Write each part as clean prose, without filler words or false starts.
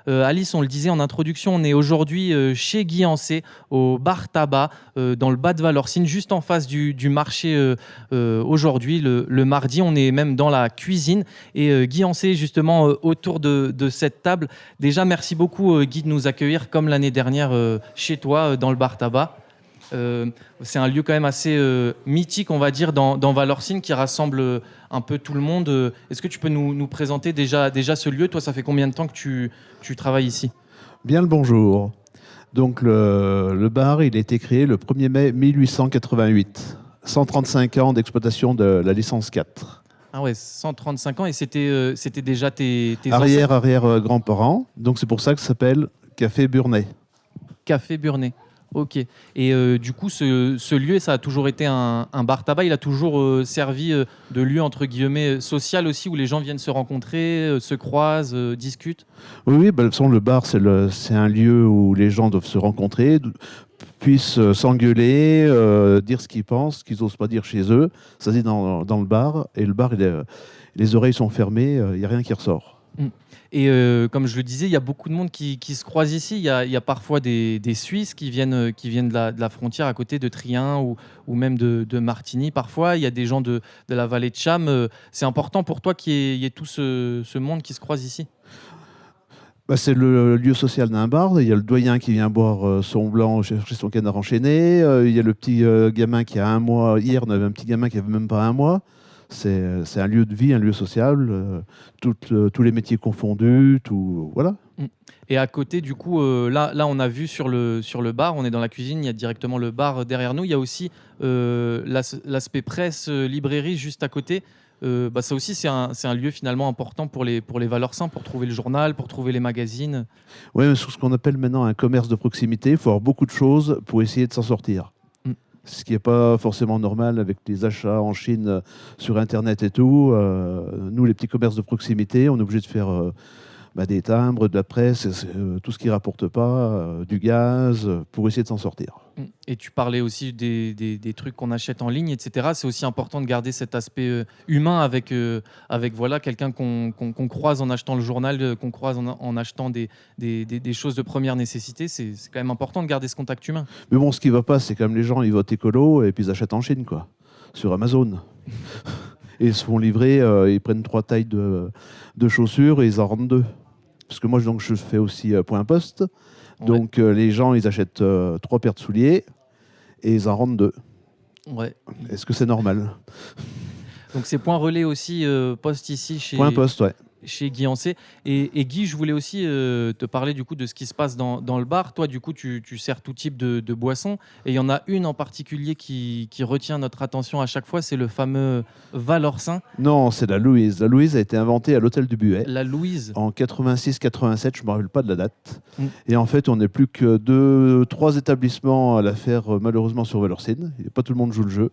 Alice, on le disait en introduction, on est aujourd'hui chez Guy Ancé, au bar tabac, dans le bas de Valorcine, juste en face du marché aujourd'hui, le mardi. On est même dans la cuisine. Et Guy Ancé, justement, autour de cette table. Déjà, merci beaucoup, Guy, de nous accueillir comme l'année dernière chez toi, dans le bar tabac. C'est un lieu quand même assez mythique, on va dire, dans Valorcine, qui rassemble un peu tout le monde. Est-ce que tu peux nous présenter déjà ce lieu? Toi, ça fait combien de temps que tu travailles ici? Bien le bonjour. Donc le bar, il a été créé le 1er mai 1888. 135 ans d'exploitation de la licence 4. Ah ouais, 135 ans, et c'était déjà tes ancêtres? Arrière-grands-parents. Donc c'est pour ça que ça s'appelle Café Burnet. Café Burnet. Ok. Et du coup, ce lieu, ça a toujours été un bar tabac. Il a toujours servi de lieu, entre guillemets, social aussi, où les gens viennent se rencontrer, se croisent, discutent. Oui, oui, bah, de toute façon, le bar, c'est un lieu où les gens doivent se rencontrer, puissent s'engueuler, dire ce qu'ils pensent, ce qu'ils n'osent pas dire chez eux. Ça se dit dans le bar. Et le bar, les oreilles sont fermées, il n'y a rien qui ressort. Mm. Et comme je le disais, il y a beaucoup de monde qui se croise ici. Il y a parfois des Suisses qui viennent de la frontière à côté de Trien ou même de Martigny. Parfois, il y a des gens de la vallée de Cham. C'est important pour toi qu'il y ait tout ce monde qui se croise ici? Bah, c'est le lieu social d'un bar. Il y a le doyen qui vient boire son blanc, chercher son canard enchaîné. Il y a le petit gamin qui a un mois. Hier, on avait un petit gamin qui avait même pas un mois. C'est un lieu de vie, un lieu social. Tous les métiers confondus, tout, voilà. Mm. Et à côté, du coup, là, on a vu sur le bar, on est dans la cuisine, il y a directement le bar derrière nous. Il y a aussi l'aspect presse, librairie juste à côté. Ça aussi, c'est un lieu finalement important pour les Valorcins, pour trouver le journal, pour trouver les magazines. Oui, mais sur ce qu'on appelle maintenant un commerce de proximité, il faut avoir beaucoup de choses pour essayer de s'en sortir. Mm. Ce qui n'est pas forcément normal avec les achats en Chine sur Internet et tout. Nous, les petits commerces de proximité, on est obligé de faire des timbres, de la presse, tout ce qui ne rapporte pas, du gaz, pour essayer de s'en sortir. Et tu parlais aussi des trucs qu'on achète en ligne, etc. C'est aussi important de garder cet aspect humain avec voilà, quelqu'un qu'on croise en achetant le journal, qu'on croise en achetant des choses de première nécessité. C'est quand même important de garder ce contact humain. Mais bon, ce qui ne va pas, c'est quand même les gens, ils votent écolo et puis ils achètent en Chine, quoi, sur Amazon. Et ils se font livrer, ils prennent 3 tailles de chaussures et ils en rendent 2. Parce que moi, donc, je fais aussi point poste. Ouais. Donc, les gens, ils achètent 3 paires de souliers et ils en rendent 2. Ouais. Est-ce que c'est normal? Donc, c'est point relais aussi, poste ici Point poste, ouais. chez Guy Ancé. Et Guy, je voulais aussi te parler du coup de ce qui se passe dans le bar. Toi, du coup, tu sers tout type de boissons. Et il y en a une en particulier qui retient notre attention à chaque fois, c'est le fameux Valorcin. Non, c'est la Louise. La Louise a été inventée à l'hôtel du Buet. La Louise. En 86-87, je ne me rappelle pas de la date. Mm. Et en fait, on n'est plus que 2-3 établissements à la faire malheureusement sur Valorcine. Pas tout le monde joue le jeu.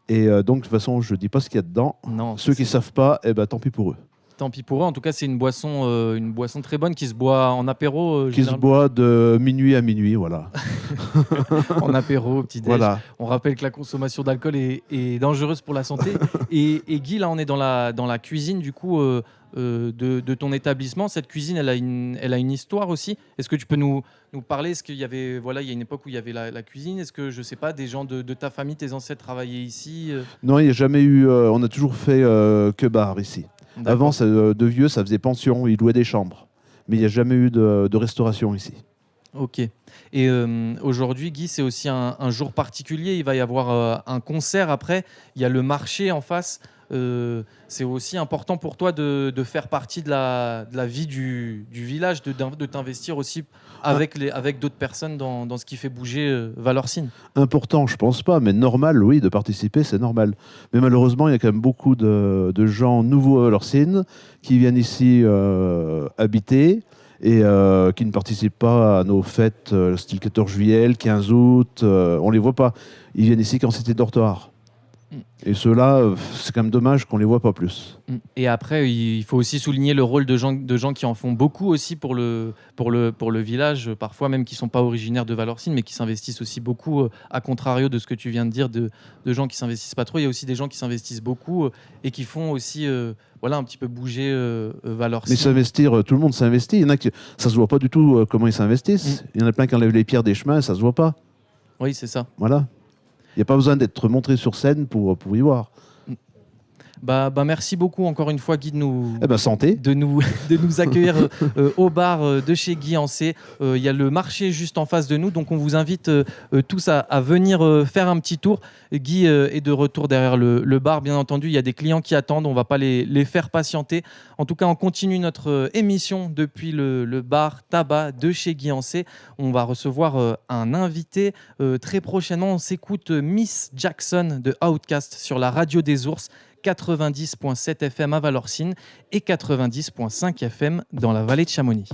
Et donc, de toute façon, je ne dis pas ce qu'il y a dedans. Non, Ceux qui ne savent pas, tant pis pour eux. tant pis pour eux. En tout cas, c'est une boisson très bonne qui se boit en apéro. Qui se boit de minuit à minuit, voilà. En apéro, au petit-déj. Voilà. On rappelle que la consommation d'alcool est dangereuse pour la santé. Et Guy, là, on est dans la cuisine, du coup, de ton établissement. Cette cuisine, elle a une histoire aussi. Est-ce que tu peux nous parler? Est-ce qu'il y avait, voilà, il y a une époque où il y avait la cuisine. Est-ce que, je sais pas, des gens de ta famille, tes ancêtres travaillaient ici? Non, il n'y a jamais eu. On a toujours fait que bar ici. Avant, de vieux, ça faisait pension, ils louaient des chambres. Mais il n'y a jamais eu de restauration ici. Ok. Et aujourd'hui, Guy, c'est aussi un jour particulier. Il va y avoir un concert après. Il y a le marché en face. C'est aussi important pour toi de faire partie de la vie du village, de t'investir aussi avec d'autres personnes dans ce qui fait bouger Valorcine. Important, je pense pas, mais normal, oui, de participer, c'est normal. Mais malheureusement, il y a quand même beaucoup de gens nouveaux à Valorcine qui viennent ici habiter et qui ne participent pas à nos fêtes, style 14 juillet, le 15 août. On les voit pas. Ils viennent ici quand c'était dortoir. Et ceux-là, c'est quand même dommage qu'on les voit pas plus. Et après, il faut aussi souligner le rôle de gens qui en font beaucoup aussi pour le village, parfois même qui ne sont pas originaires de Valorcine, mais qui s'investissent aussi beaucoup, à contrario de ce que tu viens de dire, de gens qui s'investissent pas trop. Il y a aussi des gens qui s'investissent beaucoup et qui font aussi voilà, un petit peu bouger Valorcine. Mais s'investir, tout le monde s'investit. Il y en a qui, ça se voit pas du tout comment ils s'investissent. Il y en a plein qui enlèvent les pierres des chemins, ça se voit pas. Oui, c'est ça. Voilà. Il n'y a pas besoin d'être montré sur scène pour y voir. Merci beaucoup encore une fois, Guy, Santé. de nous accueillir au bar de chez Guy Ancé. Il y a le marché juste en face de nous, donc on vous invite tous à venir faire un petit tour. Guy est de retour derrière le bar, bien entendu. Il y a des clients qui attendent, on ne va pas les faire patienter. En tout cas, on continue notre émission depuis le bar tabac de chez Guy Ancé. On va recevoir un invité très prochainement. On s'écoute Miss Jackson de Outkast sur la radio des ours. 90.7 FM à Valorcine et 90.5 FM dans la vallée de Chamonix.